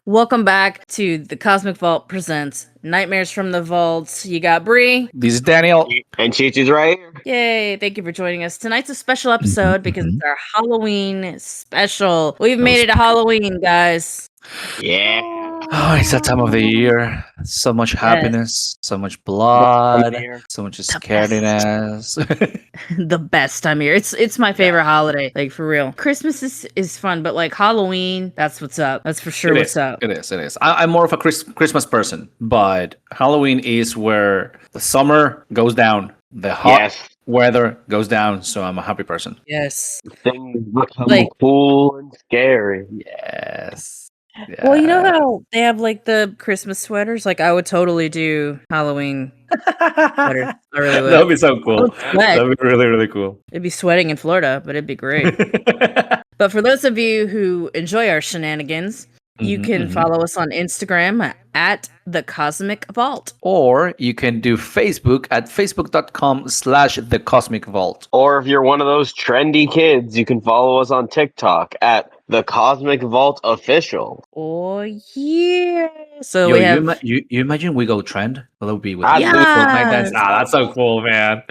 Welcome back to the Cosmic Vault presents Nightmares from the Vault. You got Brie. This is Daniel. And Chichi's right here. Yay, thank you for joining us. Tonight's a special episode because it's our Halloween special. We've made it to Halloween, guys. Yeah. Oh, it's that time of the year. So much happiness, so much blood, so much scariness. The best time of year. It's my favorite holiday, like for real. Christmas is fun, but like Halloween, that's what's up. That's for sure what's up. It is. I'm more of a Christmas person, but Halloween is where the summer goes down, the hot weather goes down, so I'm a happy person. Yes. Things become cool and scary. Yes. Yeah. Well, you know how they have like the Christmas sweaters? Like I would totally do Halloween sweaters. I really would. That would be so cool. That would be really, really cool. It'd be sweating in Florida, but it'd be great. But for those of you who enjoy our shenanigans, you can follow us on Instagram at The Cosmic Vault. Or you can do Facebook at facebook.com/The Cosmic Vault. Or if you're one of those trendy kids, you can follow us on TikTok at The Cosmic Vault Official. Oh, yeah. So we have... You imagine we go trend? Well, that would be with Yes. that's so cool, man.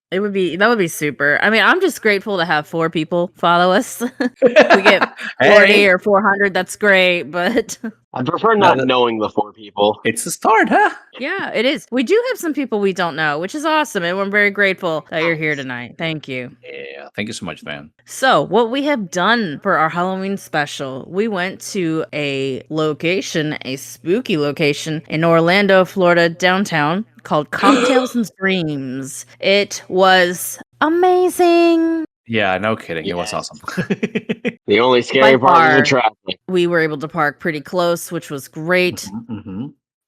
That would be super. I mean, I'm just grateful to have 4 people follow us. We get 40 or 400, that's great, but I prefer not knowing the 4 people. It's a start, huh? Yeah, it is. We do have some people we don't know, which is awesome, and we're very grateful that you're here tonight. Thank you. Yeah, thank you so much, man. So, what we have done for our Halloween special, we went to a location, a spooky location in Orlando, Florida, downtown, called Cocktails and Screams. It was amazing. Yeah, no kidding. It was awesome. The only scary part is the traffic. We were able to park pretty close, which was great.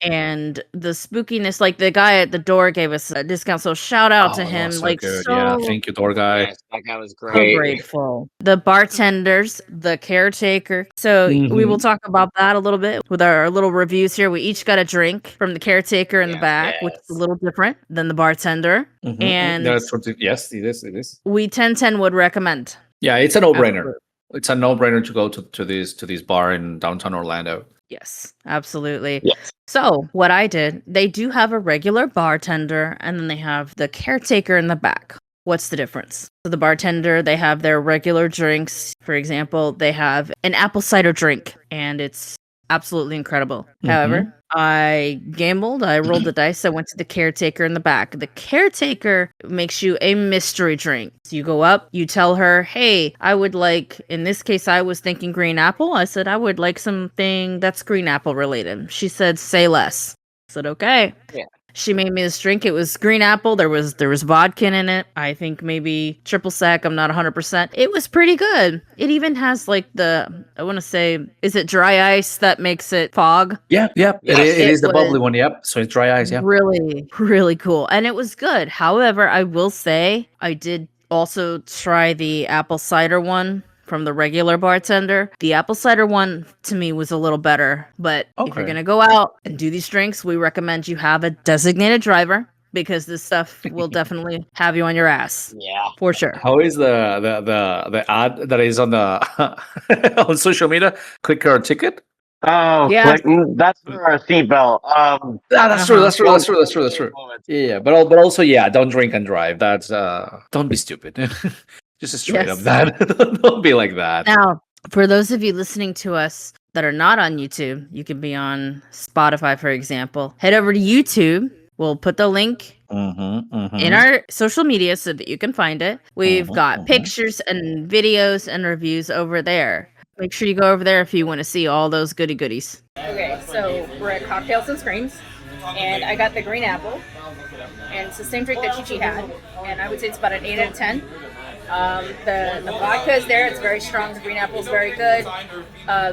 And the spookiness, like the guy at the door gave us a discount, so shout out to him. So good. Yeah, thank you, door guy. Yes, that guy was great. So grateful. The bartenders, the caretaker. So we will talk about that a little bit with our little reviews here. We each got a drink from the caretaker in the back, which is a little different than the bartender. And yes, it is. We 10/10 would recommend. Yeah, it's a no-brainer. It's a no-brainer to go to this bar in downtown Orlando. Yes, absolutely. Yes. So what I did, they do have a regular bartender and then they have the caretaker in the back. What's the difference? So the bartender, they have their regular drinks. For example, they have an apple cider drink and it's absolutely incredible. However, I gambled, I rolled the dice, I went to the caretaker in the back. The caretaker makes you a mystery drink. So you go up, you tell her, hey, I would like, in this case, I was thinking green apple. I said, I would like something that's green apple related. She said, say less. I said, okay. Yeah. She made me this drink. It was green apple. There was vodka in it. I think maybe triple sec. I'm not 100%. It was pretty good. It even has like I want to say, is it dry ice that makes it fog? Yeah. It is the bubbly one. Yep. So it's dry ice. Yeah. Really, really cool. And it was good. However, I will say I did also try the apple cider one from the regular bartender. The apple cider one to me was a little better, but if you're gonna go out and do these drinks, we recommend you have a designated driver because this stuff will definitely have you on your ass. Yeah, for sure. How is the ad that is on the on social media? Click your ticket. Oh, yeah. That's for a seatbelt. That's true. Yeah, but also, yeah, don't drink and drive. That's don't be stupid. Just straight up that. Don't be like that. Now, for those of you listening to us that are not on YouTube, you can be on Spotify, for example. Head over to YouTube. We'll put the link in our social media so that you can find it. We've got pictures and videos and reviews over there. Make sure you go over there if you want to see all those goody goodies. Okay, so we're at Cocktails and Screams, and I got the green apple, and it's the same drink that Chichi had, and I would say it's about an 8 out of 10. The vodka is there. It's very strong. The green apple is very good.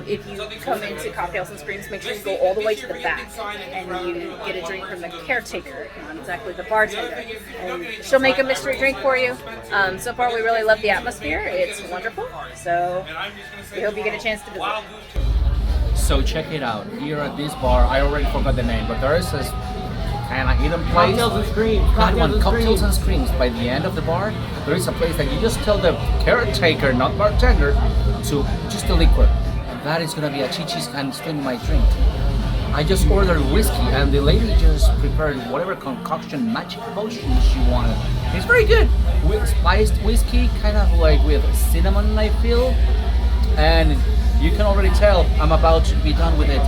If you come into Cocktails and Screams, make sure you go all the way to the back and you get a drink from the caretaker, not exactly the bartender. And she'll make a mystery drink for you. So far, we really love the atmosphere. It's wonderful. So we hope you get a chance to visit. So check it out. Here at this bar, I already forgot the name, but there is this kind of hidden place. Cocktails and Screams. Cocktails and Screams. By the end of the bar, there is a place that you just tell the caretaker, not bartender, to just the liquor. that is gonna be a Chichi's and explain my drink. I just ordered whiskey, and the lady just prepared whatever concoction magic potion she wanted. It's very good. With spiced whiskey, kind of like with cinnamon, I feel. And you can already tell I'm about to be done with it.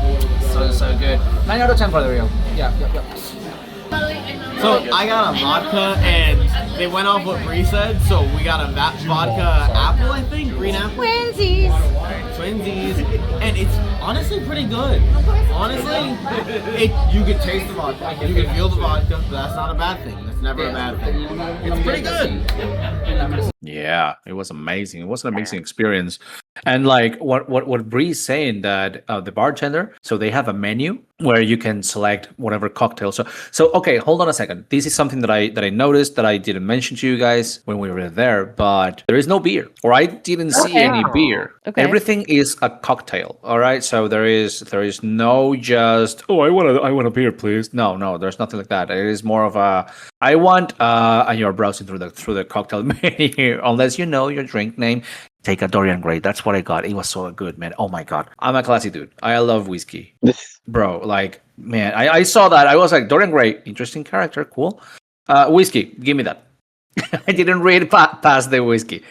So good. 9 out of 10 for the real. Yeah. So I got a vodka, and they went off what Brie said. So we got a vodka apple, I think, green apple. Twinsies, and it's honestly pretty good. Honestly, you can taste the vodka, you can feel the vodka, but that's not a bad thing. That's never a bad thing. It's pretty good. Yeah, it was amazing. It was an amazing experience. And like what Bree's saying, that the bartender, so they have a menu where you can select whatever cocktail. So okay, hold on a second. This is something that I noticed that I didn't mention to you guys when we were there, but there is no beer, or I didn't see any beer. Okay. Everything is a cocktail. All right. So there is no just, oh, I want a beer, please. No, there's nothing like that. It is more of a, I want and you're browsing through the cocktail menu, unless you know your drink name. Take a Dorian Gray. That's what I got. It was so good, man. Oh my god, I'm a classy dude. I love whiskey, bro. Like, man, I saw that. I was like, Dorian Gray, interesting character, cool. Whiskey, give me that. I didn't read past the whiskey.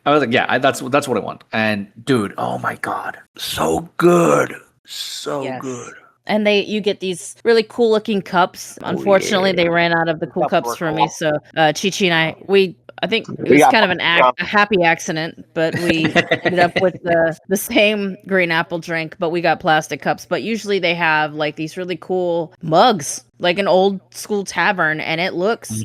I was like, yeah, that's what I want. And dude, oh my god, so good, good. And you get these really cool looking cups. Unfortunately, they ran out of the cool cups for me. So Chichi and I think it was kind of a happy accident, but we ended up with the same green apple drink, but we got plastic cups. But usually they have like these really cool mugs, like an old school tavern, and it looks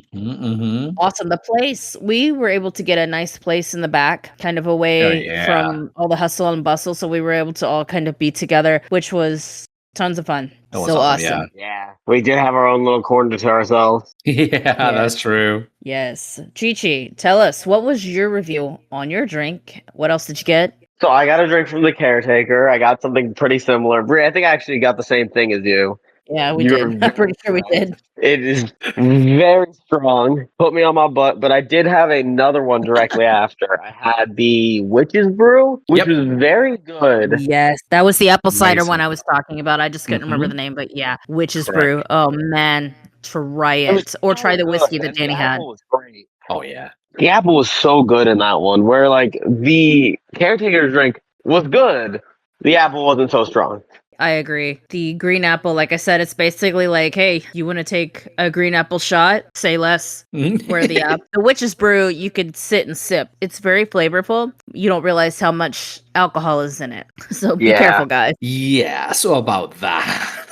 awesome. The place, we were able to get a nice place in the back, kind of away from all the hustle and bustle. So we were able to all kind of be together, which was tons of fun. So awesome. Yeah. We did have our own little corner to ourselves. Yeah, that's true. Yes. Chichi, tell us, what was your review on your drink? What else did you get? So I got a drink from the caretaker. I got something pretty similar. Brie, I think I actually got the same thing as you. Yeah, we did. I'm pretty sure we did. It is very strong. Put me on my butt, but I did have another one directly after. I had the Witch's Brew, which was very good. Yes, that was the apple cider one I was talking about. I just couldn't remember the name, but yeah, Witch's Brew. Oh man, try it. Or try the whiskey that Danny had. Was great. Oh yeah. The apple was so good in that one, where like the caretaker's drink was good. The apple wasn't so strong. I agree. The green apple, like I said, it's basically like, hey, you want to take a green apple shot? Say less. Where the Witch's Brew, you could sit and sip. It's very flavorful. You don't realize how much alcohol is in it. So be careful, guys. Yeah, so about that.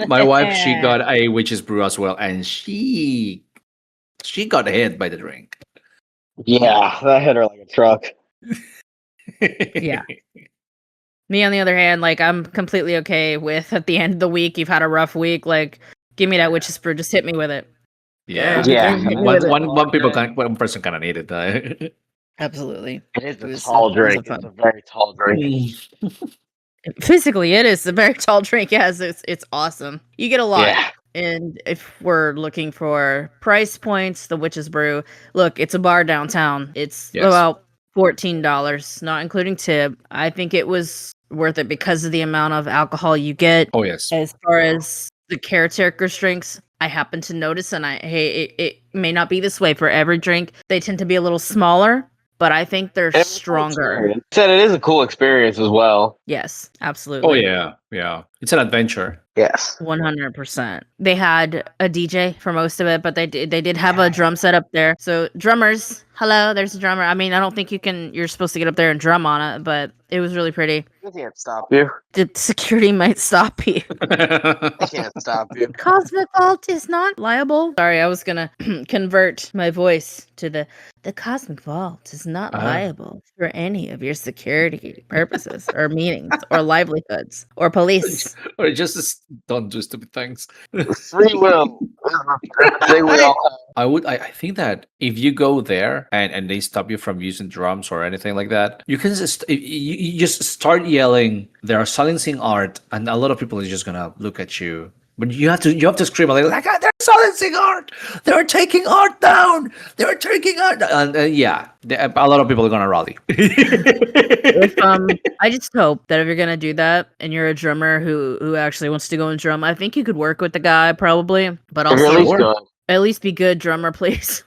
My wife, she got a Witch's Brew as well, and she got hit by the drink. Yeah, that hit her like a truck. Yeah. Me, on the other hand, like, I'm completely okay with at the end of the week, you've had a rough week, like, give me that Witch's Brew, just hit me with it. Yeah. One person kind of needed that. Absolutely. It is a tall drink. It's a very tall drink. Physically, it is a very tall drink. Yes, it's awesome. You get a lot. Yeah. And if we're looking for price points, the Witch's Brew, look, it's a bar downtown. It's about $14, not including tip. I think it was worth it because of the amount of alcohol you get. Oh yes. As far as the caretaker's drinks, I happen to notice, and it may not be this way for every drink. They tend to be a little smaller, but I think they're stronger. Said it is a cool experience as well. Yes, absolutely. Oh yeah. It's an adventure. Yes, 100%. They had a DJ for most of it, but they did have a drum set up there. So drummers, hello, there's a drummer. I mean, I don't think you're supposed to get up there and drum on it, but it was really pretty. They can't stop you. The security might stop you. They can't stop you. Cosmic Vault is not liable. Sorry, I was gonna convert my voice to the Cosmic Vault is not liable for any of your security purposes or meetings or livelihoods or police. Or just don't do stupid things. Free will. They will. I think that if you go there and they stop you from using drums or anything like that, you can you just start yelling, they are silencing art, and a lot of people are just gonna look at you But you have to scream a little like, they're silencing art. They're taking art down. They're taking art down. And a lot of people are gonna rally. I just hope that if you're gonna do that and you're a drummer who actually wants to go and drum, I think you could work with the guy probably, but also at least be good drummer, please.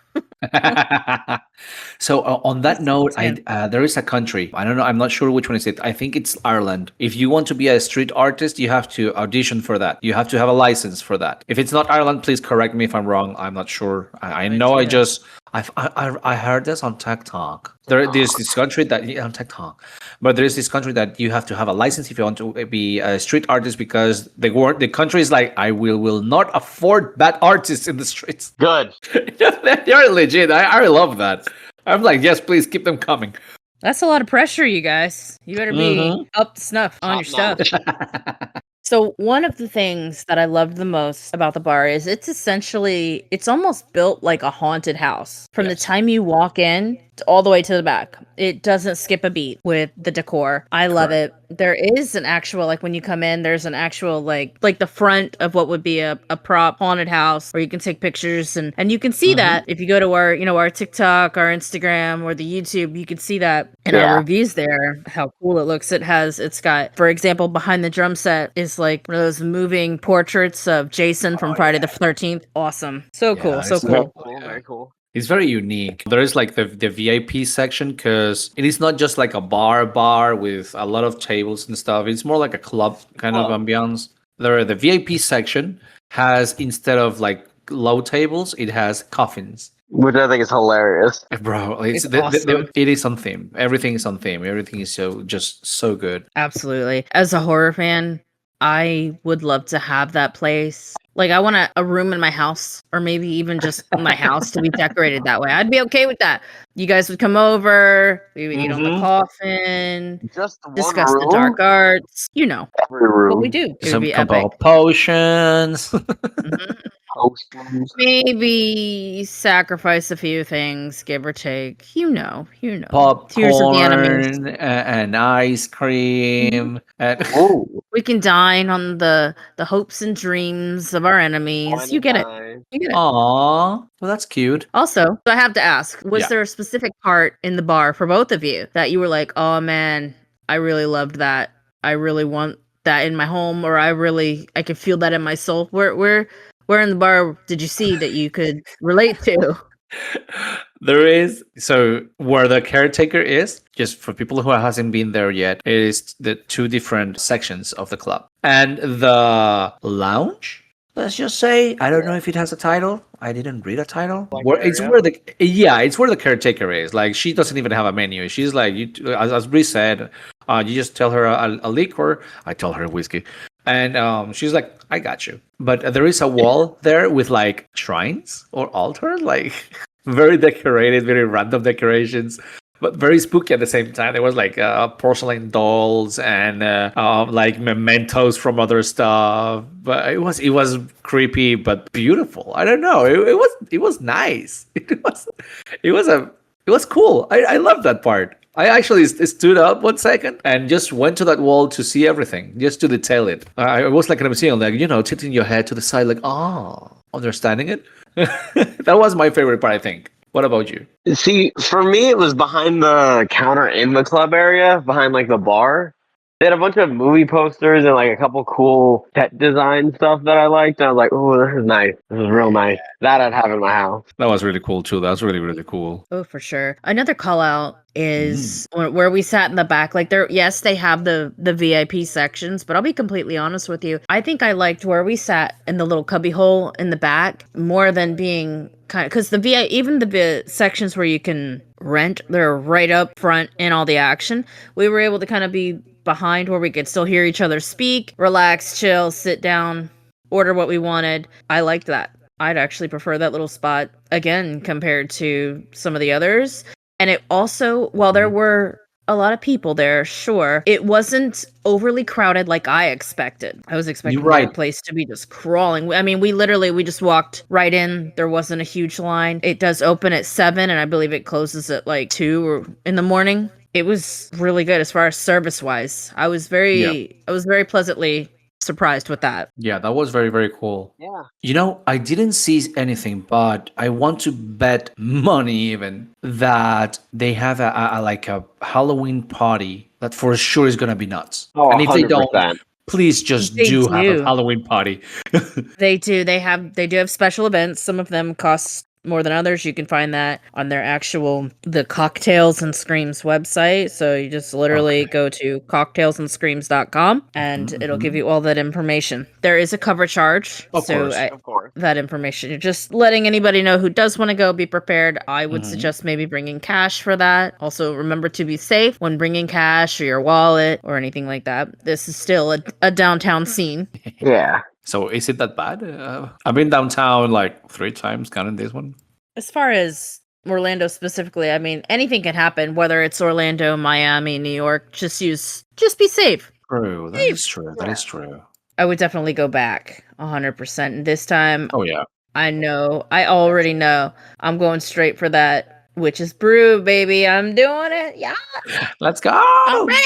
So on that note, there is a country. I don't know. I'm not sure which one is it. I think it's Ireland. If you want to be a street artist, you have to audition for that. You have to have a license for that. If it's not Ireland, please correct me if I'm wrong. I'm not sure. I know. I heard this on TikTok. There's this country that on TikTok, but there's this country that you have to have a license if you want to be a street artist because the country is like I will not afford bad artists in the streets. Good. They're legit. I love that. I'm like, yes, please keep them coming. That's a lot of pressure, you guys. You better be up to snuff on your stuff. So one of the things that I loved the most about the bar is it's almost built like a haunted house. From the time you walk in all the way to the back. It doesn't skip a beat with the decor. I love it. There is an actual, like when you come in, there's an actual like the front of what would be a prop haunted house where you can take pictures and you can see that if you go to our TikTok, our Instagram, or the YouTube, you can see that in our reviews there, how cool it looks. It's got, for example, behind the drum set is like one of those moving portraits of Jason from Friday the 13th. Awesome. So cool. So cool. Very cool. It's very unique. There is like the VIP section because it is not just like a bar with a lot of tables and stuff. It's more like a club kind of ambiance. The VIP section has, instead of like low tables, it has coffins. Which I think is hilarious. Bro, it's awesome. It is on theme. Everything is on theme. Everything is just so good. Absolutely. As a horror fan, I would love to have that place. Like, I want a room in my house, or maybe even just my house to be decorated that way. I'd be okay with that. You guys would come over, we would eat on the coffin, discuss the dark arts. You know what we do. It would be epic. Potions. Maybe sacrifice a few things, give or take. You know. Popcorn, Tears of the enemies. and ice cream. And we can dine on the hopes and dreams of our enemies. You get it. Aww, well, that's cute. Also, I have to ask, was there a specific part in the bar for both of you that you were like, oh man, I really loved that. I really want that in my home, or I could feel that in my soul. Where in the bar did you see that you could relate to? There is, so where the caretaker is, just for people who hasn't been there yet, it is the two different sections of the club. And the lounge, let's just say, I don't know if it has a title. I didn't read a title. It's where the caretaker is. Like, she doesn't even have a menu. She's like, as Brie said, you just tell her a liquor. I tell her whiskey. And she's like, I got you. But there is a wall there with like shrines or altars, like very decorated, very random decorations, but very spooky at the same time. There was like porcelain dolls and like mementos from other stuff. But it was creepy but beautiful. I don't know. It was nice. It was cool. I love that part. I actually stood up 1 second and just went to that wall to see everything, just to detail it. I was like in a museum, like, tilting your head to the side, like, understanding it. That was my favorite part, I think. What about you? See, for me, it was behind the counter in the club area, behind like the bar. They had a bunch of movie posters and like a couple cool set design stuff that I liked. And I was like, oh, this is nice. This is real nice. That I'd have in my house. That was really cool too. That was really, really cool. Oh, for sure. Another call out is where we sat in the back. Like, yes, they have the VIP sections, but I'll be completely honest with you. I think I liked where we sat in the little cubby hole in the back more than being kind of, because even the sections where you can rent, they're right up front in all the action. We were able to kind of be behind where we could still hear each other speak, relax, chill, sit down, order what we wanted. I liked that. I'd actually prefer that little spot again compared to some of the others. And it also, while there were a lot of people there, sure, it wasn't overly crowded like I expected. I was expecting the place to be just crawling. I mean, we just walked right in. There wasn't a huge line. It does open at 7, and I believe it closes at like 2 or in the morning. It was really good as far as service wise. I was very pleasantly surprised with that. Yeah, that was very, very cool. Yeah. You know, I didn't see anything, but I want to bet money even that they have like a Halloween party that for sure is gonna be nuts. Oh, And if they don't, 100%. please just They do have a do. Halloween party. They do. They do have special events. Some of them cost more than others. You can find that on their the Cocktails and Screams website. So you just literally go to cocktailsandscreams.com and it'll give you all that information. There is a cover charge. Of course. Of course. That information. You're just letting anybody know who does want to go be prepared. I would suggest maybe bringing cash for that. Also, remember to be safe when bringing cash or your wallet or anything like that. This is still a downtown scene. Yeah. So is it that bad? I've been downtown like 3 times, counting this one. As far as Orlando specifically, I mean, anything can happen, whether it's Orlando, Miami, New York. Just be safe. True, that is true. That is true. I would definitely go back 100%. And this time, Oh yeah. I already know I'm going straight for that witch's brew, baby. I'm doing it. Yeah. Let's go. I'm ready.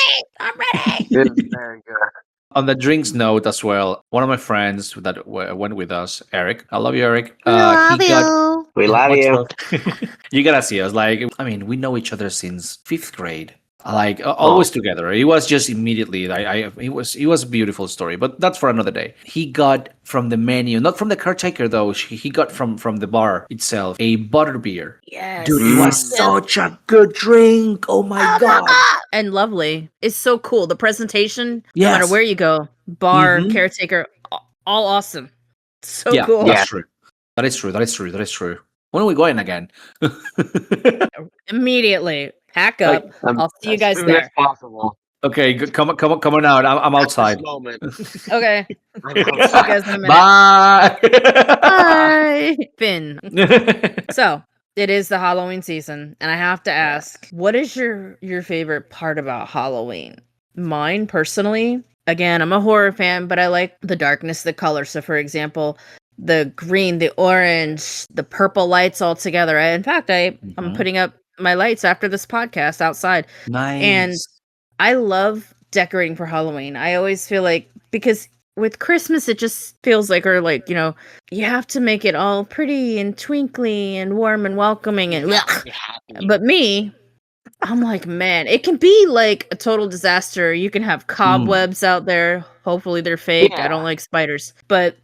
It's very good. On the drinks note as well, one of my friends that went with us, Eric. I love you, Eric. We love you. You gotta see us. Like, I mean, we know each other since 5th grade. Like always together. It was just immediately. It was a beautiful story, but that's for another day. He got from the menu, not from the caretaker though. He got from the bar itself a butterbeer. Yes. Dude, it was such a good drink. Oh my god. And lovely. It's so cool. The presentation, no Yes. matter where you go, bar, caretaker, all awesome. So Yeah, cool. that's true. That is true. When are we going again? Immediately. Pack up. I'll see you guys As soon as there. possible. Okay, come on out. I'm outside. This moment. Okay. I'm See you outside. guys in a minute. Bye. Bye. Finn. So it is the Halloween season, and I have to ask, what is your favorite part about Halloween? Mine personally, again, I'm a horror fan, but I like the darkness, the color. So for example, the green, the orange, the purple lights all together. In fact, I'm putting up my lights after this podcast outside. Nice. And I love decorating for Halloween. I always feel like, because with Christmas, it just feels like, or like, you know, you have to make it all pretty and twinkly and warm and welcoming. And but me, I'm like, man, it can be like a total disaster. You can have cobwebs out there. Hopefully they're fake. I don't like spiders, but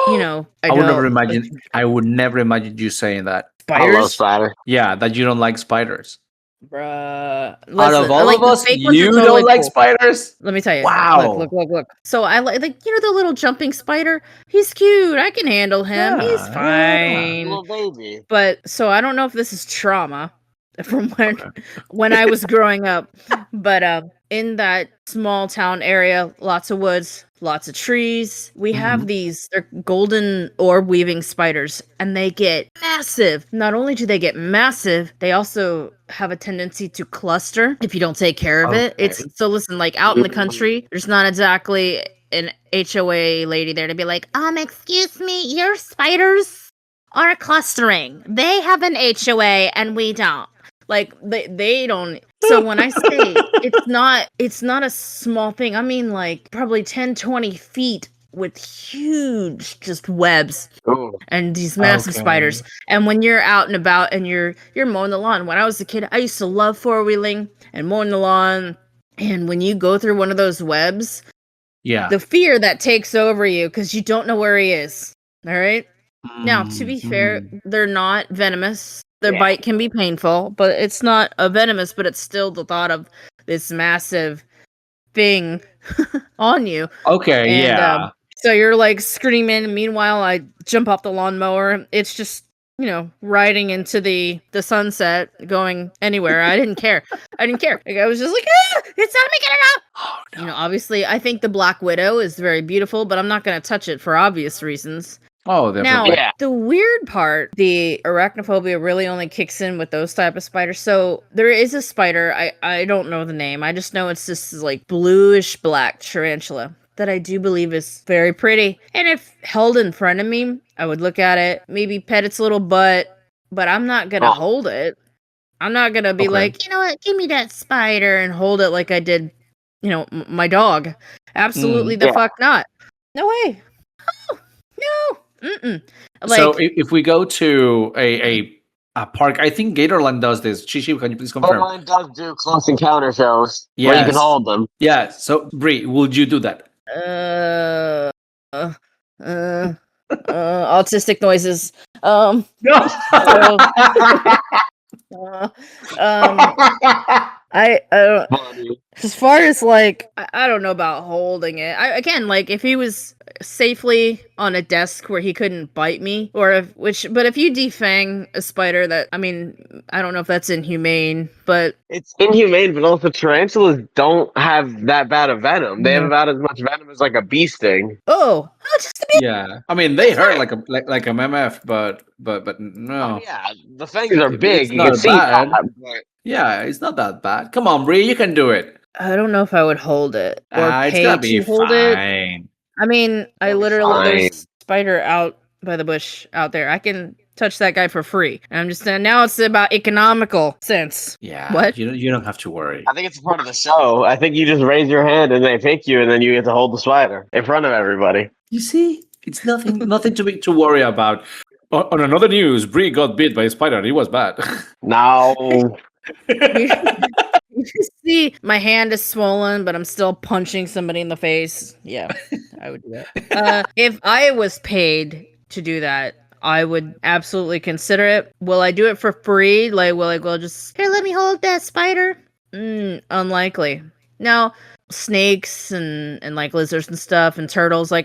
you know, I would never imagine you saying that. I love spiders. spider. Yeah, that you don't like spiders. Bruh. Out Listen, of all like, of the us, fake ones are you totally don't like cool. spiders? Let me tell you. Wow. Look. So I like you know, the little jumping spider. He's cute. I can handle him. He's Yeah, fine. Little baby. But so I don't know if this is trauma from when I was growing up, but in that small town area, lots of woods, lots of trees. We have they're golden orb weaving spiders, and they get massive. Not only do they get massive, they also have a tendency to cluster if you don't take care of it. It's so listen, like out in the country, there's not exactly an HOA lady there to be like, excuse me, your spiders are clustering. They have an HOA and we don't. Like they don't. So when I say it's not a small thing. I mean like probably 10, 20 feet with huge just webs and these massive spiders. And when you're out and about and you're mowing the lawn. When I was a kid, I used to love four-wheeling and mowing the lawn. And when you go through one of those webs, the fear that takes over you because you don't know where he is. All right. Now, to be fair, they're not venomous. Their bite can be painful, but it's not a venomous, but it's still the thought of this massive thing on you. Okay, And, so you're like screaming. Meanwhile, I jump off the lawnmower. It's just, you know, riding into the sunset, going anywhere. I didn't care. Like, I was just like, it's time to get it out. Oh, no. You know, obviously, I think the Black Widow is very beautiful, but I'm not going to touch it for obvious reasons. Oh, definitely. Now, the weird part, the arachnophobia really only kicks in with those type of spiders. So there is a spider, I don't know the name. I just know it's this like bluish black tarantula that I do believe is very pretty. And if held in front of me, I would look at it, maybe pet its little butt, but I'm not going to hold it. I'm not going to be like, you know what, give me that spider and hold it like I did, you know, my dog. Absolutely fuck not. No way. Oh, no. Mm-mm. So Like, if we go to a park, I think Gatorland does this. Chichi, can you please confirm? Mine does do close encounter shows where you can Yes. hold them. Yeah. So Brie, would you do that? uh, uh, uh, autistic noises. No. So, I don't. Funny. As far as like, I don't know about holding it. Again, like if he was safely on a desk where he couldn't bite me, but if you defang a spider, that I mean, I don't know if that's inhumane, but It's inhumane, but also tarantulas don't have that bad of venom. They have about as much venom as like a bee sting. just a bit. Yeah. I mean, they hurt like a MMF, but no. Oh, yeah, the fangs are It's big. You not can see bad. that. But Yeah, it's not that bad. Come on, Brie, you can do it. I don't know if I would hold it or It's pay gonna be to hold it. fine. I mean, I It'll be literally fine. there's a spider out by the bush out there. I can touch that guy for free. And I'm just saying now it's about economical sense. Yeah. What? You don't have to worry. I think it's a part of the show. I think you just raise your hand and they pick you, and then you get to hold the spider in front of everybody. You see, it's nothing to worry about. On another news, Brie got bit by a spider. It was bad. No. You see, my hand is swollen, but I'm still punching somebody in the face. Yeah, I would do that. If I was paid to do that, I would absolutely consider it. Will I do it for free? Like, will I go just here? Let me hold that spider. Unlikely. Now, snakes and like lizards and stuff and turtles, like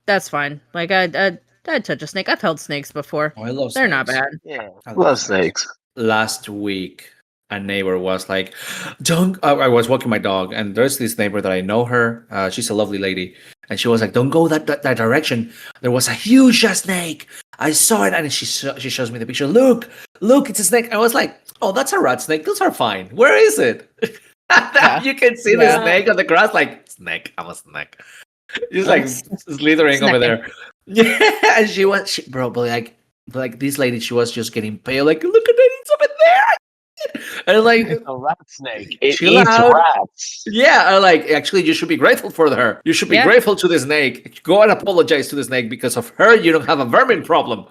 that's fine. Like I'd touch a snake. I've held snakes before. Oh, I love They're not snakes. bad. Yeah. I Love snakes. Last week, a neighbor was like, "Don't." I was walking my dog, and there's this neighbor that I know her. She's a lovely lady, and she was like, "Don't go that direction. There was a huge snake. I saw it," and she shows me the picture. Look, it's a snake. I was like, "Oh, that's a rat snake. Those are fine. Where is it?" Yeah. You can see the snake on the grass, like snake. I'm a snake. Just like slithering over there. Yeah, and bro, but like this lady, she was just getting pale. Like, look at that, it's over there. And like, It's a rat snake. It chill eats out. rats. Yeah, like actually, you should be grateful for her. You should be grateful to the snake. Go and apologize to the snake because of her. You don't have a vermin problem.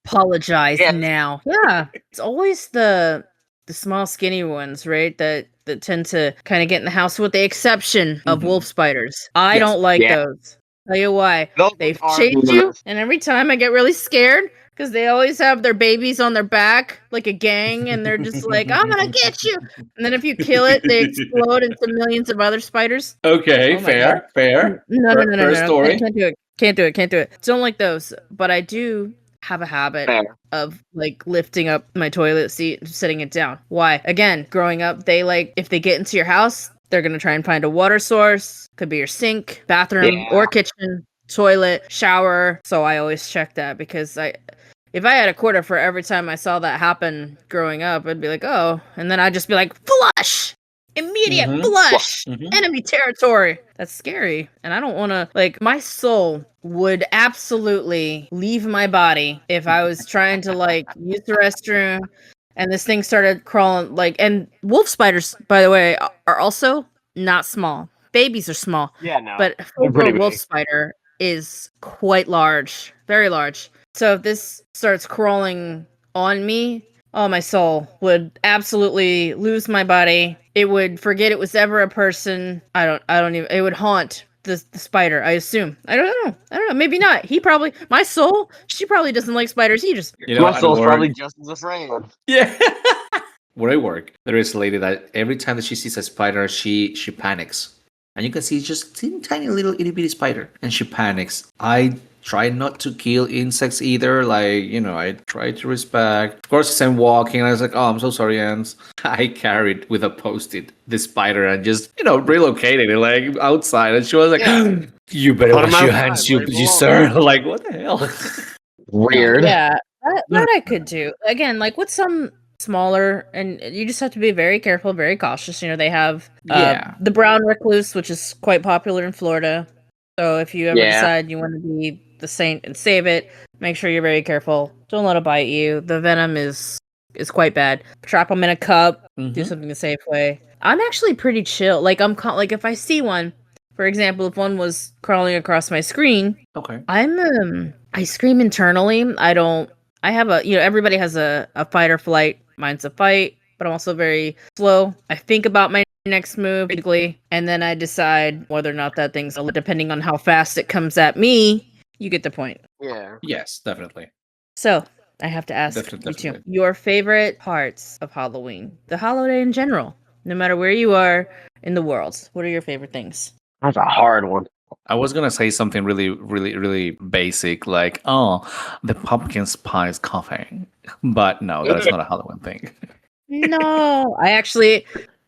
Apologize now. Yeah, it's always the small, skinny ones, right? That tend to kind of get in the house, with the exception of wolf spiders. I don't like those. Tell you why. They chase you, and every time I get really scared because they always have their babies on their back like a gang, and they're just like, "I'm gonna get you!" And then if you kill it, they explode into millions of other spiders. Okay, fair. No. Story. Can't do it. Don't like those, but I do have a habit of like lifting up my toilet seat and setting it down. Why? Again, growing up, they like if they get into your house, they're gonna try and find a water source. Could be your sink, bathroom, or kitchen, toilet, shower. So I always check that because if I had a quarter for every time I saw that happen growing up, I'd be like, oh, and then I'd just be like, flush! Immediate flush! Enemy territory! That's scary. And I don't want to, like, my soul would absolutely leave my body if I was trying to, like, use the restroom and this thing started crawling, like, and wolf spiders, by the way, are also not small. Babies are small. Yeah, no. But a full-grown wolf spider is quite large. Very large. So if this starts crawling on me, oh, my soul would absolutely lose my body. It would forget it was ever a person. I don't even, it would haunt the spider, I assume. I don't know. Maybe not. My soul, she probably doesn't like spiders. My soul's probably just as afraid. Yeah. Where I work, there is a lady that every time that she sees a spider, she panics. And you can see just tiny little itty bitty spider. And she panics. I try not to kill insects either. Like, I try to respect. Of course, as I'm walking, I was like, oh, I'm so sorry, ants. I carried with a Post-it the spider and just, relocated it like outside. And she was like, you better wash your hands, you sir. Like, what the hell? Weird. Yeah, that I could do. Again, like with some smaller, and you just have to be very careful, very cautious. They have the brown recluse, which is quite popular in Florida. So if you ever decide you want to be the saint and save it, make sure you're very careful. Don't let it bite you. The venom is quite bad. Trap them in a cup. Do something the safe way. I'm actually pretty chill. Like like if I see one, For example, if one was crawling across my screen, Okay. I scream internally. I have everybody has a fight or flight. Mine's a fight, but I'm also very slow. I think about my next move, basically, and then I decide whether or not that thing's depending on how fast it comes at me. You get the point. Yeah. Yes, definitely. So, I have to ask you two, Definitely. your favorite parts of Halloween, the holiday in general, no matter where you are in the world. What are your favorite things? That's a hard one. I was gonna say something really, really, really basic, like, the pumpkin spice coffee. But no, that is not a Halloween thing. No, I actually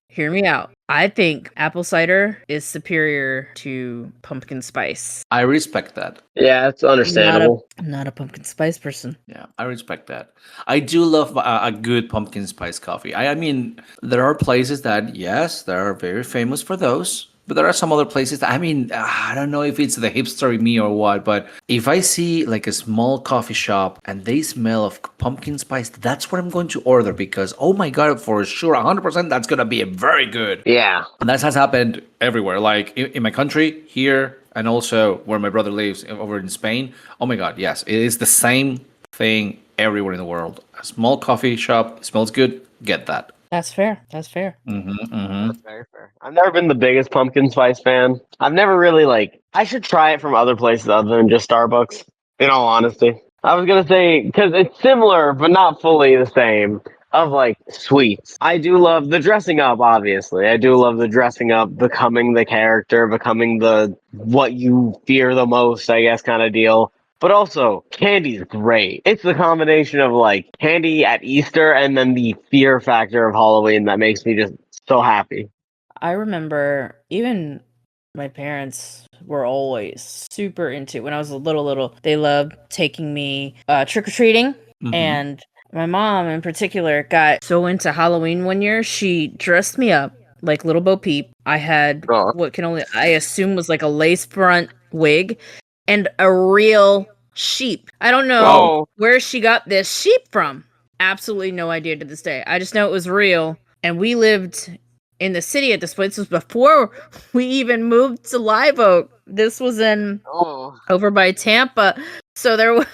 hear me out. I think apple cider is superior to pumpkin spice. I respect that. Yeah, it's understandable. I'm not a pumpkin spice person. Yeah, I respect that. I do love a good pumpkin spice coffee. I mean, there are places that, yes, they are very famous for those. But there are some other places that, I mean, I don't know if it's the hipster in me or what, but if I see like a small coffee shop and they smell of pumpkin spice, that's what I'm going to order because, oh my God, for sure, 100% that's going to be very good. Yeah. And that has happened everywhere, like in my country, here, and also where my brother lives over in Spain. Oh my God, yes, it is the same thing everywhere in the world. A small coffee shop smells good, get that. That's fair. That's fair. That's very fair. I've never been the biggest pumpkin spice fan. I've never really I should try it from other places other than just Starbucks, in all honesty. I was going to say, because it's similar, but not fully the same, of sweets. I do love the dressing up, obviously. I do love the dressing up, becoming the character, becoming what you fear the most, I guess, kind of deal. But also, candy's great. It's the combination of candy at Easter and then the fear factor of Halloween that makes me just so happy. I remember even my parents were always super into when I was a little. They loved taking me trick or treating, and my mom in particular got so into Halloween one year. She dressed me up like Little Bo Peep. I had what can only I assume was like a lace front wig and a real sheep. I don't know where she got this sheep from. Absolutely no idea to this day. I just know it was real. And we lived in the city at this point. This was before we even moved to Live Oak. This was over by Tampa. So there was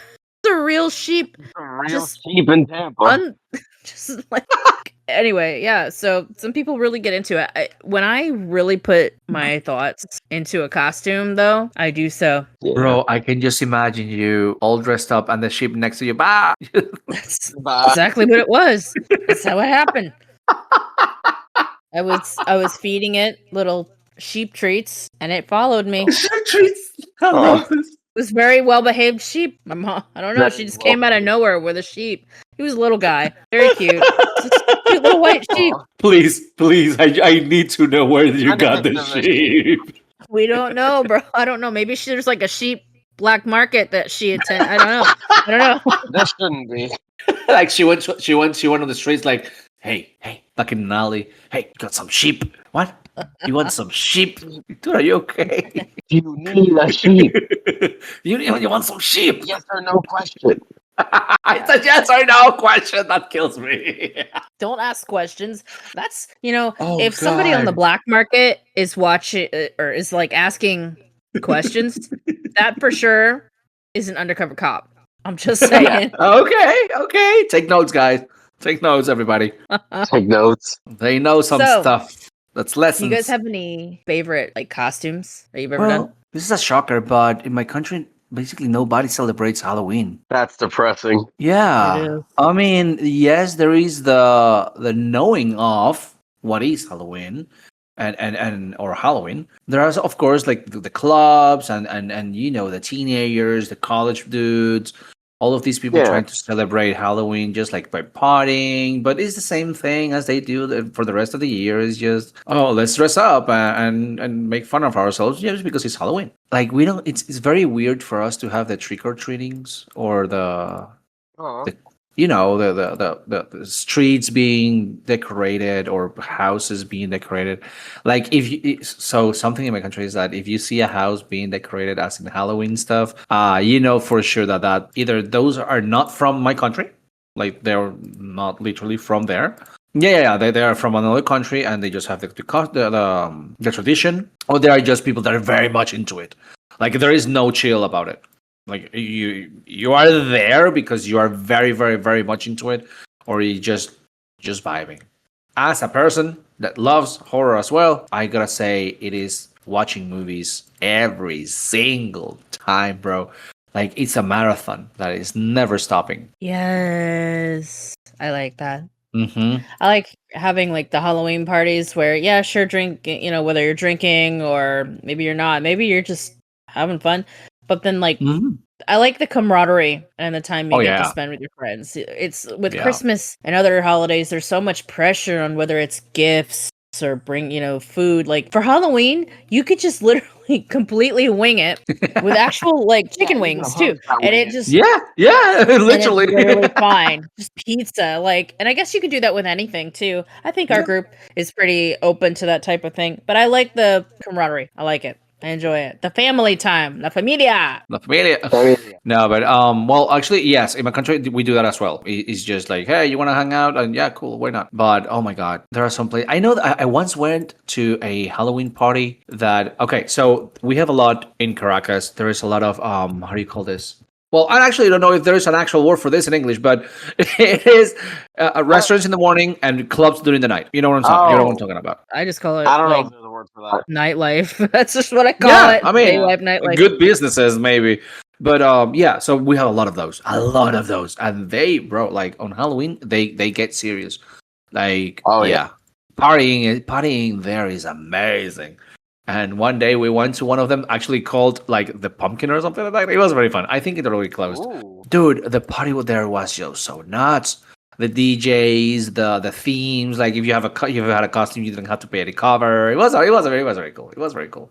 a real sheep. Sheep in Tampa. Anyway, yeah. So some people really get into it. When I really put my thoughts into a costume, though, I do so. Yeah. Bro, I can just imagine you all dressed up and the sheep next to you. Bah! That's exactly what it was. That's how it happened. I was feeding it little sheep treats, and it followed me. Sheep treats. I love this. It was very well behaved sheep. My mom, I don't know, she just came out of nowhere with a sheep. He was a little guy, very cute. Just a cute little white sheep. Please, I need to know where you got the sheep. We don't know, bro. I don't know. Maybe there's like a sheep black market that she attended. I don't know. That shouldn't be. Like she went on the streets like, hey, back in an alley. Hey, you got some sheep? What? You want some sheep? Dude, are you okay? You need a sheep. You want some sheep? Yes or no question. It's a yes or no question that kills me. Don't ask questions. That's if somebody on the black market is watching or is asking questions, that for sure is an undercover cop. I'm just saying. Okay. Take notes, guys. Take notes, everybody. Take notes. They know some stuff. That's lessons. Do you guys have any favorite costumes that you've ever done? This is a shocker, but in my country, basically nobody celebrates Halloween. That's depressing. Yeah. I mean, yes, there is the knowing of what is Halloween and or Halloween. There are of course the clubs and the teenagers, the college dudes, all of these people trying to celebrate Halloween just by partying, but it's the same thing as they do for the rest of the year. It's just, let's dress up and make fun of ourselves just because it's Halloween. We don't. It's very weird for us to have the trick or treatings or the streets being decorated or houses being decorated. Something in my country is that if you see a house being decorated as in Halloween stuff, for sure that either those are not from my country, they're not literally from there, Yeah. They are from another country and they just have the tradition, or they are just people that are very much into it. Like there is no chill about it. Like you are there because you are very very very much into it, or you just vibing. As a person that loves horror as well, I gotta say it is watching movies every single time, bro. Like it's a marathon that is never stopping. Yes. I like that. Mm-hmm. I like having like the Halloween parties where, yeah, sure, drink, whether you're drinking or maybe you're not, maybe you're just having fun. But then, like, Mm-hmm. I like the camaraderie and the time you Oh get to yeah, spend with your friends. It's with yeah. Christmas and other holidays, there's so much pressure on whether it's gifts or bring, food. Like for Halloween, you could just literally completely wing it with actual like chicken you can wings too. 100% And wing it it. just Yeah, and it's literally. literally fine. Just pizza. Like, and I guess you could do that with anything too. I think our Yeah. group is pretty open to that type of thing. But I like the camaraderie. I like it. I enjoy it. The family time. La familia. La familia. No, but well, actually, yes, in my country we do that as well. It's just like, hey, you want to hang out, and yeah, cool, why not? But oh my god, there are some places. I know that I once went to a Halloween party that. Okay, so we have a lot in Caracas. There is a lot of how do you call this? Well, I actually don't know if there is an actual word for this in English, but it is restaurants in the morning and clubs during the night. You know what I'm talking? You know what I'm talking about? I just call it I don't know like if there's a word for that. nightlife. That's just what I call Yeah, it. I mean, Daylife, nightlife. good businesses maybe, but yeah. So we have a lot of those, and they, bro, like on Halloween, they get serious. Like, Oh, yeah, partying there is amazing. And one day we went to one of them, actually called like the Pumpkin or something like that. It was very fun. I think it already closed. Ooh. Dude, the party there was just so nuts. The DJs, the themes, like if you have you had a costume, you didn't have to pay any cover. It was very cool. It was very cool.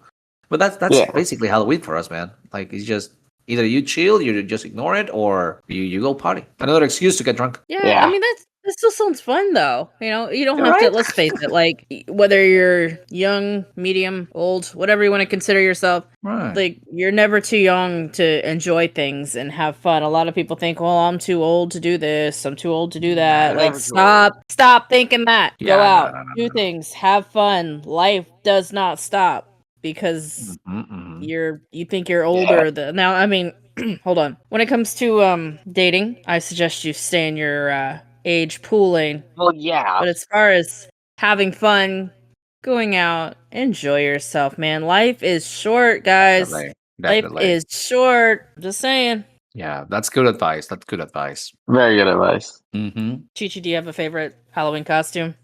But that's Yeah. basically Halloween for us, man. Like it's just either you chill, you just ignore it, or you go party. Another excuse to get drunk. Yeah, Yeah. I mean that still sounds fun though. You don't have to. Right? Let's face it. Like whether you're young, medium, old, whatever you want to consider yourself, Right. like you're never too young to enjoy things and have fun. A lot of people think, "Well, I'm too old to do this. I'm too old to do that." Like Never too old. stop thinking that. Go Yeah, out, no. do things, have fun. Life does not stop because Mm-mm. you think you're older. Now, I mean, hold on. When it comes to dating, I suggest you stay in your age pool lane. Well, yeah. But as far as having fun, going out, enjoy yourself, man. Life is short, guys. Definitely. Life is short. Just saying. Yeah, that's good advice. That's good advice. Very good advice. Mm-hmm. Chichi, do you have a favorite Halloween costume?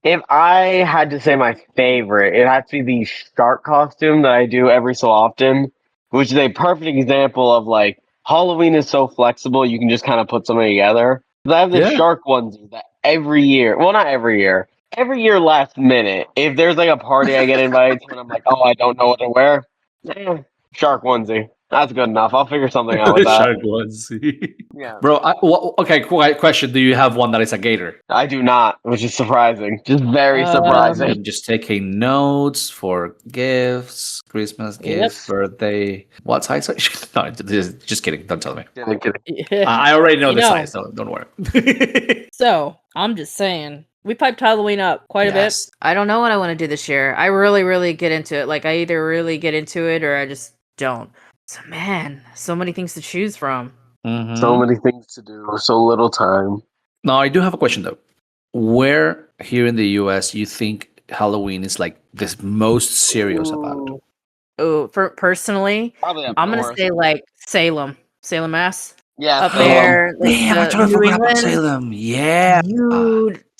If I had to say my favorite, it has to be the shark costume that I do every so often, which is a perfect example of like Halloween is so flexible, you can just kind of put something together. 'Cause I have the Yeah. shark onesie that every year, well, not every year last minute, if there's like a party I get invited to and I'm like, oh, I don't know what to wear, shark onesie. That's good enough. I'll figure something out with that. Shark onesie. Yeah. Bro, okay, question. Do you have one that is a gator? I do not, which is surprising. Just very Um, surprising. I'm just taking notes for gifts, Christmas gifts, birthday. What size? No, just kidding. Don't tell me. Kidding. I already know You the know. size, so don't worry. So, I'm just saying. We piped Halloween up quite a bit. Yes. I don't know what I want to do this year. I really, really get into it. Like, I either really get into it or I just don't. So, man, so many things to choose from. Mhm. So many things to do, so little time. Now, I do have a question though. Where here in the US you think Halloween is like the most serious about? Oh, personally, Probably up I'm gonna north. say like Salem, Mass. Yeah, Up Salem. there, like, Damn, I the totally New forgot about England. Salem. Yeah.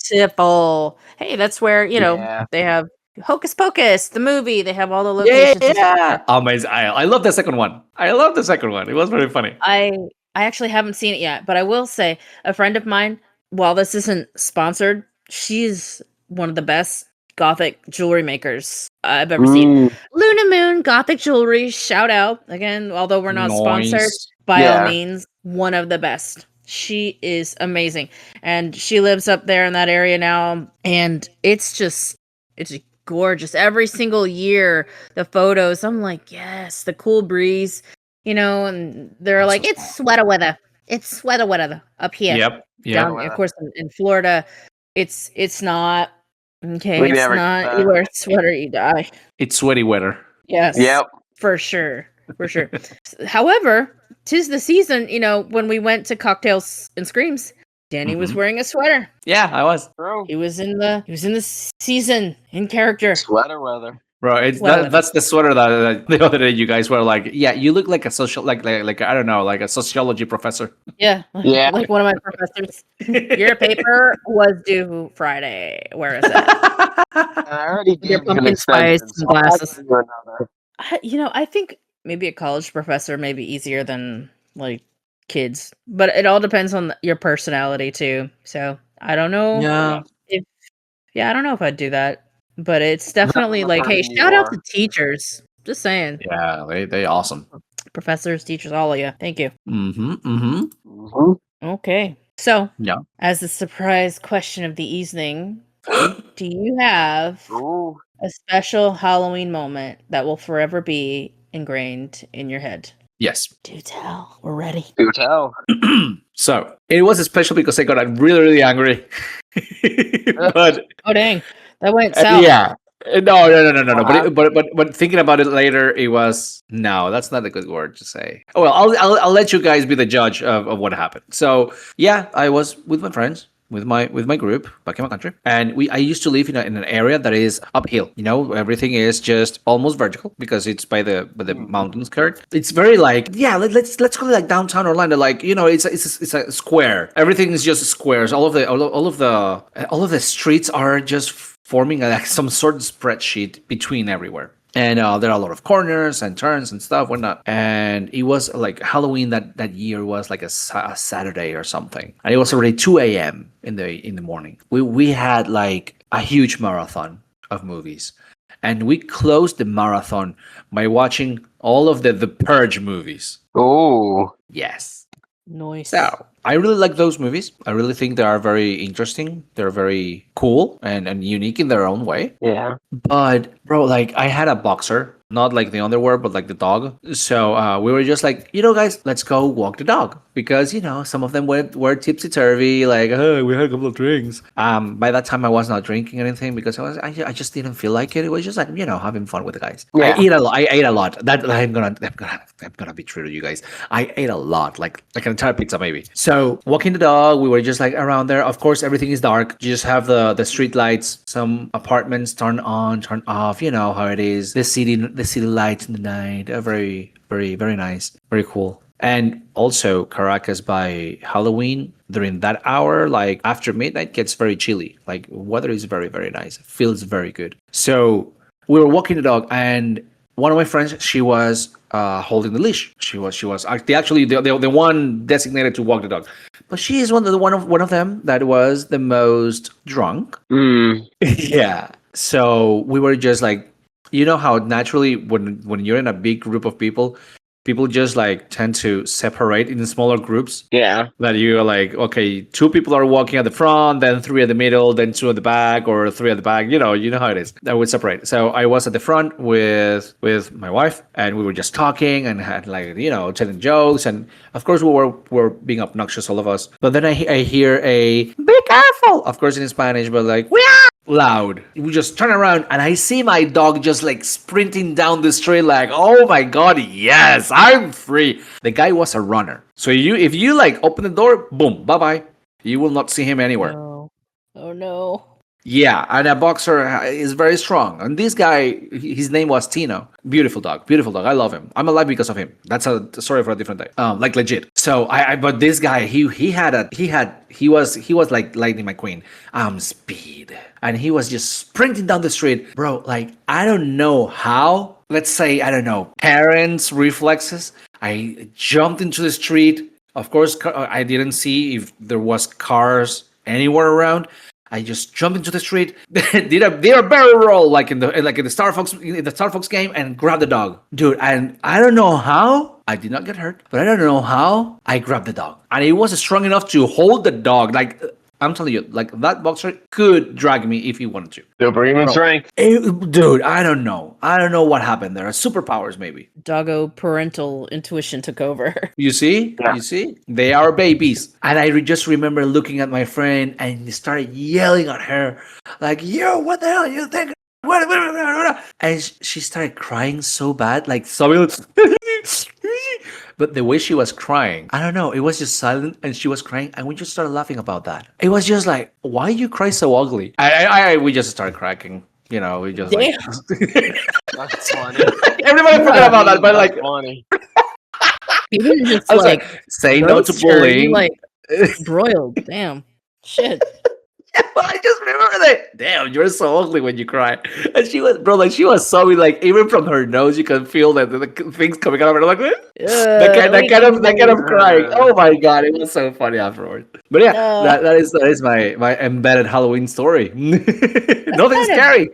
Beautiful. Hey, that's where Yeah. they have Hocus Pocus, the movie. They have all the locations. and stuff. Yeah. Amazing. I love the second one. I love the second one. It was very funny. I actually haven't seen it yet, but I will say a friend of mine, while this isn't sponsored, she's one of the best gothic jewelry makers I've ever seen. Luna Moon Gothic Jewelry, shout out. Again, although we're not sponsored, Nice. by all Yeah. means, one of the best. She is amazing. And she lives up there in that area now. And it's gorgeous. Every single year, the photos, I'm like, yes, the cool breeze, and they're That's like, so it's sweater weather. It's sweater weather up here. Yep. Down, of course, in Florida, It's not okay. We It's never not. get You that. wear a sweater, you die. It's sweaty weather. Yes. Yep. For sure. For sure. However, 'tis the season. When we went to Cocktails and Screams, Danny was wearing a sweater. Yeah, I was. True. He was in the season in character. Sweater weather. Bro, it's Well, that's the sweater that the other day you guys were like, yeah, you look like a social like I don't know, like a sociology professor. Yeah. Yeah. Like one of my professors. Your paper was due Friday. Where is it? I already With your gave you an pumpkin spice extension, and so I'll glasses. give you another. I think maybe a college professor may be easier than like kids, but it all depends on your personality too. So I don't know. Yeah. I don't know if I'd do that, but it's definitely the like, hey, person you shout out are. to teachers. Just saying, Yeah, they awesome. professors, teachers, all of you. Thank you. Mhm. Okay, so Yeah. as the surprise question of the evening, do you have Ooh. a special Halloween moment that will forever be ingrained in your head? Yes. Do tell. We're ready. Do tell. So it was special because I got really, really angry. But Oh dang, that went south. yeah. No. Wow. But thinking about it later, it was no. That's not a good word to say. Oh well, I'll let you guys be the judge of what happened. So yeah, I was with my friends, with my group back in my country, and I used to live in an area that is uphill. Everything is just almost vertical because it's by the mountain skirt. It's very like let's call it like downtown Orlando. Like it's a square. Everything is just squares. All of the streets are just forming like some sort of spreadsheet between everywhere. And there are a lot of corners and turns and stuff, whatnot. And it was like Halloween that year was like a Saturday or something. And it was already 2 a.m. in the morning. We had like a huge marathon of movies. And we closed the marathon by watching all of the Purge movies. Ooh. Yes. Nice. So I really like those movies. I really think they are very interesting. They're very cool and unique in their own way. Yeah. But bro, like I had a boxer, not like the underwear, but like the dog. So we were just like, guys, let's go walk the dog because some of them were tipsy turvy, like we had a couple of drinks. By that time I was not drinking anything because I just didn't feel like it. It was just like having fun with the guys. Yeah. I ate a lot. That I'm gonna be true to you guys. I ate a lot, like an entire pizza maybe. So walking the dog, we were just like around there. Of course, everything is dark. You just have the street lights. Some apartments turn on, turn off. You know how it is. The city lights in the night are very, very, very nice, very cool. And also Caracas by Halloween during that hour, like after midnight, gets very chilly. Like weather is very, very nice. It feels very good. So we were walking the dog, and one of my friends, she was holding the leash. She was actually the one designated to walk the dog, but she is one of them that was the most drunk. Yeah. So we were just like, how naturally when you're in a big group of people just like tend to separate in smaller groups. Yeah. That you're like, okay, 2 people are walking at the front, then 3 at the middle, then 2 at the back, or 3 at the back. You know how it is. That would separate. So I was at the front with my wife, and we were just talking and had like, telling jokes, and of course we were being obnoxious, all of us. But then I hear a "be careful," of course in Spanish, but like "we are." Loud. We just turn around and I see my dog just like sprinting down the street like, oh my god, yes, I'm free. The guy was a runner. So if you like open the door, boom, bye-bye. You will not see him anywhere. Oh no. Yeah, and a boxer is very strong. And this guy, his name was Tino. Beautiful dog. I love him. I'm alive because of him. That's a story for a different day. Like legit. So but this guy, he was like Lightning McQueen. Speed. And he was just sprinting down the street. Bro, like, I don't know how, let's say, I don't know, parents' reflexes. I jumped into the street. Of course, I didn't see if there was cars anywhere around. I just jumped into the street, did a barrel roll like in the Star Fox game, and grabbed the dog, dude. And I don't know how I did not get hurt, but I don't know how I grabbed the dog, and it was strong enough to hold the dog. Like I'm telling you, like that boxer could drag me if he wanted to. Superhuman strength. Dude, I don't know. I don't know what happened there. Superpowers, maybe. Doggo parental intuition took over. You see? Yeah. You see? They are babies. And I just remember looking at my friend and he started yelling at her, like, yo, what the hell you think? And she started crying so bad, like sobbing. But the way she was crying, I don't know, it was just silent and she was crying and we just started laughing about that. It was just like, why you cry so ugly? We just started cracking. You know, we just like That's funny. everybody forgot about that, but That's like funny. You didn't just I was like like, say no to roast her, you, bullying. like broiled. Damn. Shit. But I just remember that. Damn, you're so ugly when you cry. And she was, bro, like she was sobbing, like even from her nose, you can feel that the things coming out of her, like that kind of crying. Oh my god, it was so funny afterwards. But yeah, that is my embedded Halloween story. Nothing scary.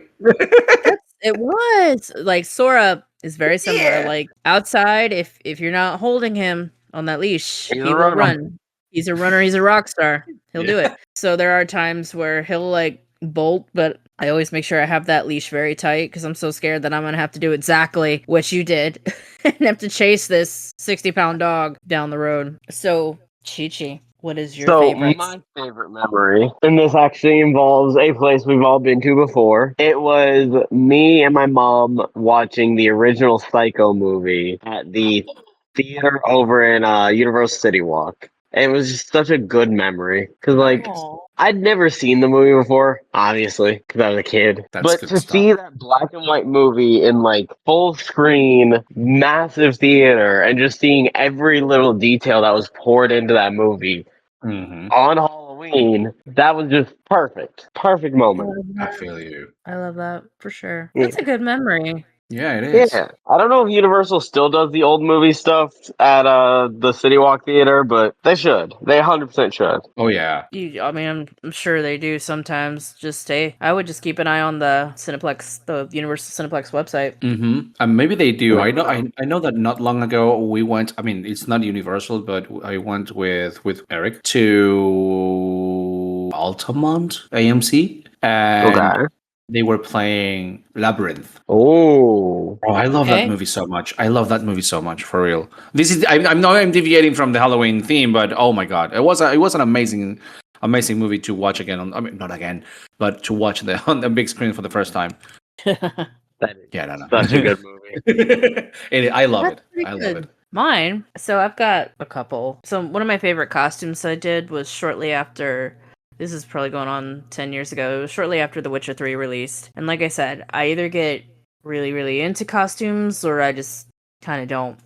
It was like Sora is very similar. Yeah. Like outside, if you're not holding him on that leash, He's he a will runner. run. He's a runner. He's a rock star. He'll do it. So there are times where he'll like bolt, but I always make sure I have that leash very tight because I'm so scared that I'm gonna have to do exactly what you did and have to chase this 60-pound dog down the road. So Chichi, what is your favorite? My favorite memory, and this actually involves a place we've all been to before. It was me and my mom watching the original Psycho movie at the theater over in Universal City Walk. It was just such a good memory because, like, Aw. I'd never seen the movie before, obviously, because I was a kid. That's But good to stuff. see that black and white movie in like full screen, massive theater, and just seeing every little detail that was poured into that movie Mhm. on Halloween, that was just perfect. Perfect moment. I feel you. I love that for sure. Yeah. That's a good memory. Yeah, it is. Yeah. I don't know if Universal still does the old movie stuff at the City Walk Theater, but they should. They 100% should. Oh yeah. I mean, I'm sure they do sometimes. I would just keep an eye on the the Universal Cineplex website. Mm-hmm. And maybe they do. I know that not long ago we went. I mean, it's not Universal, but I went with Eric to Altamont AMC, and they were playing Labyrinth. Oh. Oh, I love that movie so much. I love that movie so much, for real. This is. I know I'm deviating from the Halloween theme, but oh my god, it was an amazing movie to watch again. I mean, not again, but to watch on the big screen for the first time. Such a good movie. I love it. Pretty I love good. it. Mine. So I've got a couple. So one of my favorite costumes I did was shortly after. This is probably going on 10 years ago. It was shortly after The Witcher 3 released. And like I said, I either get really, really into costumes or I just kind of don't.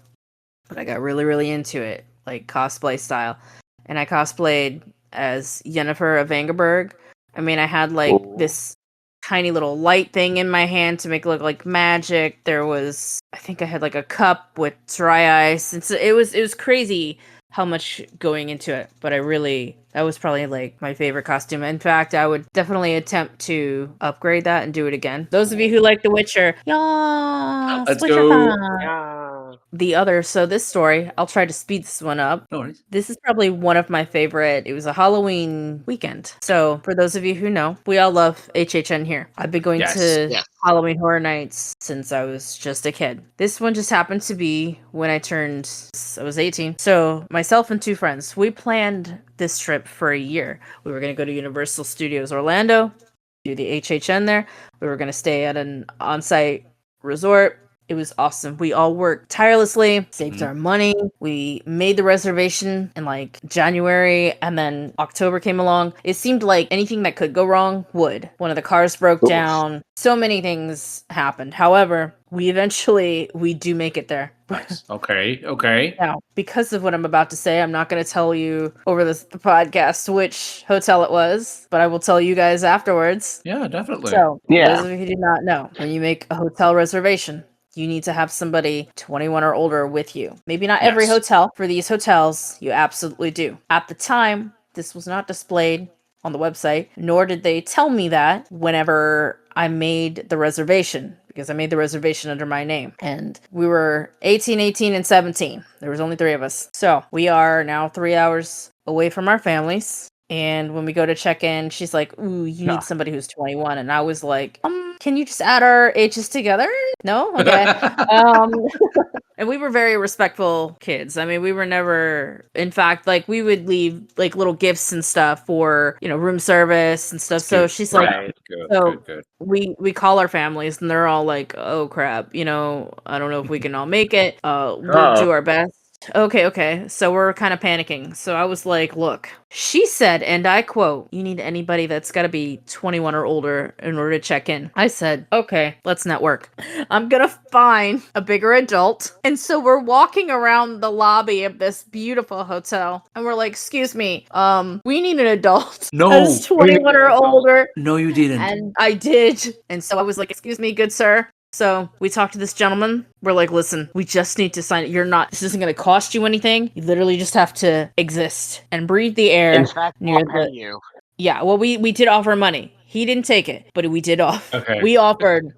But I got really, really into it, like cosplay style. And I cosplayed as Yennefer of Angerberg. I mean, I had like this tiny little light thing in my hand to make it look like magic. There was, I think I had like a cup with dry ice. And so it was crazy how much going into it, but that was probably like my favorite costume. In fact, I would definitely attempt to upgrade that and do it again. Those of you who like The Witcher, yeah, Let's go. So this story, I'll try to speed this one up. No worries. This is probably one of my favorite. It was a Halloween weekend. So for those of you who know, we all love HHN here. I've been going to Halloween Horror Nights since I was just a kid. This one just happened to be when I was 18. So myself and two friends, we planned this trip for a year. We were going to go to Universal Studios Orlando, do the HHN there. We were going to stay at an on-site resort. It was awesome. We all worked tirelessly, saved our money. We made the reservation in like January, and then October came along. It seemed like anything that could go wrong would. One of the cars broke down. So many things happened. However, we do make it there. Nice. Okay. Now, because of what I'm about to say, I'm not going to tell you over the podcast which hotel it was, but I will tell you guys afterwards. Yeah, definitely. So, those of you who do not know, when you make a hotel reservation, you need to have somebody 21 or older with you. Maybe not every hotel. For these hotels, you absolutely do. At the time, this was not displayed on the website, nor did they tell me that whenever I made the reservation, because I made the reservation under my name. And we were 18, and 17. There was only 3 of us. So we are now 3 hours away from our families. And when we go to check in, she's like, "Ooh, you Yeah. need somebody who's 21." And I was like, can you just add our ages together? No? Okay. And we were very respectful kids. I mean, we were never, in fact, like we would leave like little gifts and stuff for, room service and stuff. So she's like, Good. we call our families and they're all like, "Oh crap, I don't know if we can all make it. We'll do our best." Okay. So we're kind of panicking. So I was like, "Look," she said, and I quote, "You need anybody that's got to be 21 or older in order to check in." I said, "Okay, let's network. I'm going to find a bigger adult." And so we're walking around the lobby of this beautiful hotel and we're like, "Excuse me, we need an adult that's 21 or older." No, you didn't. And I did. And so I was like, "Excuse me, good sir." So we talked to this gentleman. We're like, "Listen, we just need to sign it. This isn't going to cost you anything. You literally just have to exist and breathe the air." In fact, near I'll pay you. Yeah, well, we did offer money. He didn't take it, but we did offer. Okay. We offered.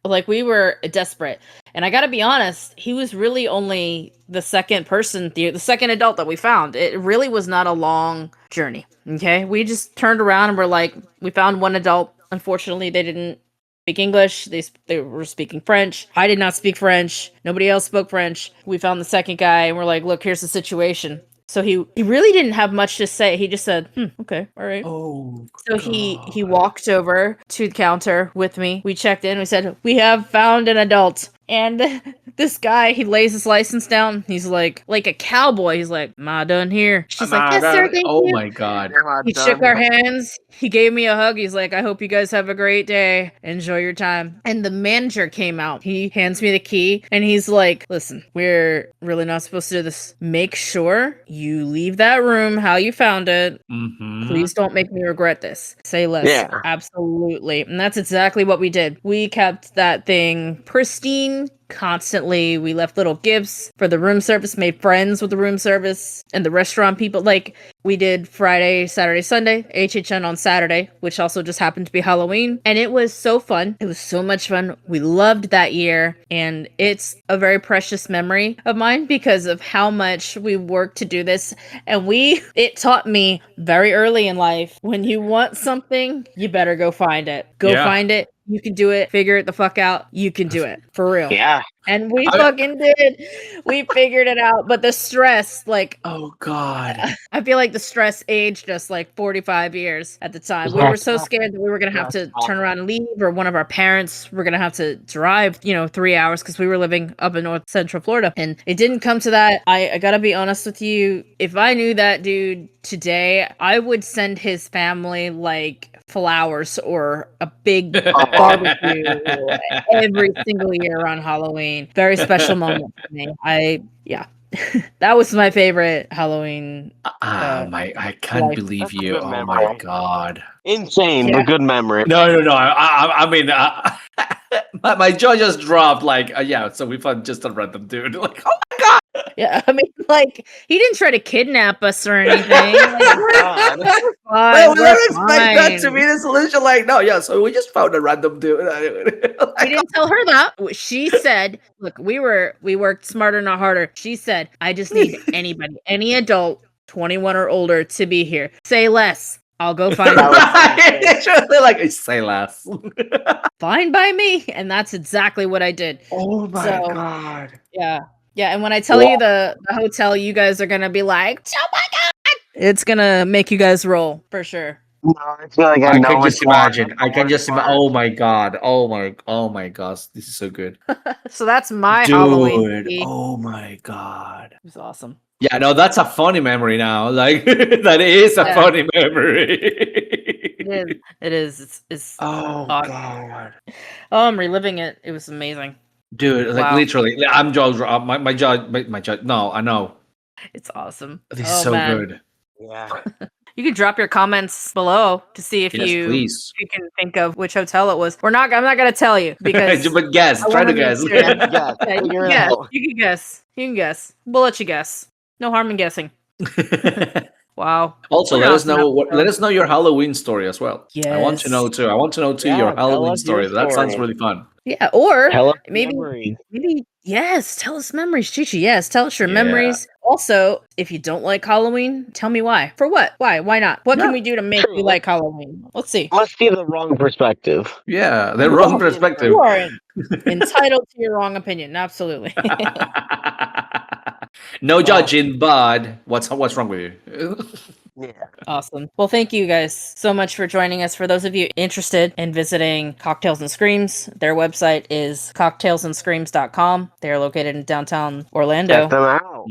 Like, we were desperate. And I got to be honest, he was really only the second person, the second adult that we found. It really was not a long journey. Okay. We just turned around and we're like, we found one adult. Unfortunately, they didn't speak English. They were speaking French. I did not speak French. Nobody else spoke French. We found the second guy and we're like, "Look, here's the situation." So he really didn't have much to say. He just said, "Okay, all right." Oh, So he walked over to the counter with me. We checked in. We said, "We have found an adult." And this guy, he lays his license down. He's like a cowboy. He's like, "Am I done here?" She's like, "Yes, sir, thank you." my God. He shook our hands. He gave me a hug. He's like, "I hope you guys have a great day. Enjoy your time." And the manager came out. He hands me the key and he's like, "Listen, we're really not supposed to do this. Make sure you leave that room how you found it. Mm-hmm. Please don't make me regret this. Say less." Yeah. Absolutely. And that's exactly what we did. We kept that thing pristine constantly. We left little gifts for the room service, made friends with the room service and the restaurant people. Like, we did Friday, Saturday, Sunday, HHN on Saturday, which also just happened to be Halloween. And it was so fun. It was so much fun. We loved that year. And it's a very precious memory of mine because of how much we worked to do this. And it taught me very early in life, when you want something, you better go find it. Go find it. You can do it. Figure it the fuck out. You can do it. For real. Yeah. And we fucking did. We figured it out. But the stress, like, Oh, God. I feel like the stress aged us like 45 years at the time. We were so scared that we were going to have to turn around and leave, or one of our parents were going to have to drive, 3 hours, because we were living up in North Central Florida. And it didn't come to that. I got to be honest with you. If I knew that dude today, I would send his family like flowers or a big barbecue every single year on Halloween. Very special moment for me. That was my favorite Halloween. I can't believe That's a you. good Oh memory. my God. Insane, Yeah. but good memory. No. I mean, my jaw just dropped. Like, so we found just a random dude. Like, oh my God. Yeah, I mean, like, he didn't try to kidnap us or anything. Like, God. we're fine. Well, we we're don't expect that to fine. be the solution. Like, no, so we just found a random dude. We didn't tell her that. She said, "Look, we worked smarter, not harder." She said, "I just need anybody, any adult, 21 or older, to be here. Say less. I'll go find them." It's really like, say less. Fine by me. And that's exactly what I did. Oh my So, God. Yeah. And when I tell you the hotel, you guys are gonna be like, "Oh my God!" It's gonna make you guys roll for sure. No, I feel like I know can which just one. imagine. I can just imagine. Oh my God. Oh my gosh. This is so good. So that's my Halloween. Dude. Oh my God. It was awesome. Yeah, no, that's a funny memory now. Like, that is a funny memory. It is. It's Oh awesome. God. Oh, I'm reliving it. It was amazing. Dude, like, Wow. literally, I'm jaw. My jaw. No, I know. It's awesome. This is so good. Yeah. You can drop your comments below to see if Yes, please. if you can think of which hotel it was. I'm not gonna tell you because But guess. I Try to wanna guess. make sure. Yeah, Yeah, you figure can it guess. out. You can guess. You can guess. We'll let you guess. No harm in guessing. Wow. Also, We're let us awesome know. episode. Let us know your Halloween story as well. I want to Yes. know too. Yeah, your tell Halloween us your story. That sounds story. really fun. Yeah, or Tell us maybe memories. yes, tell us memories, Chichi. Yes, tell us your Yeah. memories. Also, if you don't like Halloween, tell me why. For what? Why? Why not? What can Yeah. we do to make you like Halloween? Let's see. Let's see the wrong perspective. Yeah, the wrong perspective. You are entitled to your wrong opinion. Absolutely. No judging, but what's wrong with you? Yeah. Awesome. Well, thank you guys so much for joining us. For those of you interested in visiting Cocktails and Screams, their website is cocktailsandscreams.com. They are located in downtown Orlando. Check them out.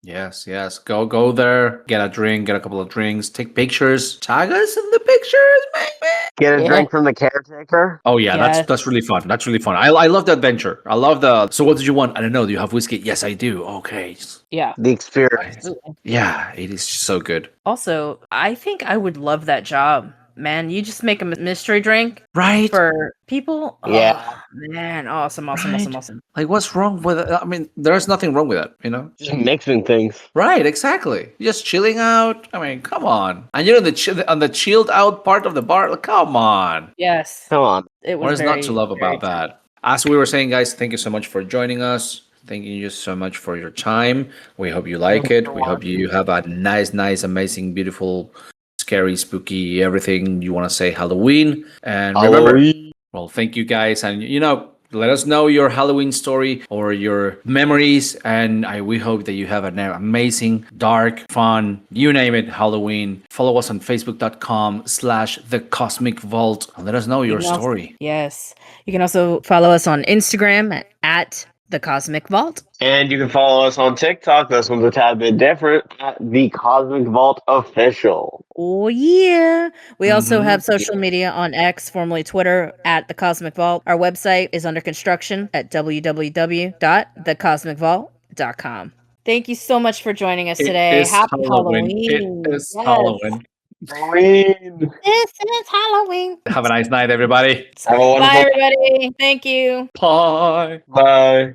Yes. Go there, get a drink, get a couple of drinks, take pictures, tag us in the pictures, baby. Get a drink from the caretaker. Oh yeah, Yes. that's really fun. That's really fun. I love the adventure. I love the. So what did you want? I don't know. Do you have whiskey? Yes, I do. Okay. Yeah. The experience. Yeah, it is so good. Also, I think I would love that job. Man, you just make a mystery drink Right? for people. Yeah. Oh, man, awesome. Like, what's wrong with it? I mean, there's nothing wrong with it, you know? Just mixing things. Right, exactly. Just chilling out. I mean, come on. And you're on the chilled out part of the bar. Like, come on. Yes, Come on. it What was is not to love very about that? As we were saying, guys, thank you so much for joining us. Thank you so much for your time. We hope you like it. We hope you have a nice, amazing, beautiful, scary, spooky, everything you want to say Halloween. And remember, well, thank you guys. And, let us know your Halloween story or your memories. And we hope that you have an amazing, dark, fun, you name it, Halloween. Follow us on Facebook.com/The Cosmic Vault. And let us know your story. Yes. You can also follow us on Instagram at The Cosmic Vault. And you can follow us on TikTok. This one's a tad bit different at The Cosmic Vault Official. Oh, yeah. We also have social media on X, formerly Twitter, at The Cosmic Vault. Our website is under construction at www.thecosmicvault.com. Thank you so much for joining us today. Happy Halloween. It is Halloween. Halloween. This is Halloween. Have a nice night, everybody. Have a wonderful Bye, everybody. Thank you. Bye. Bye.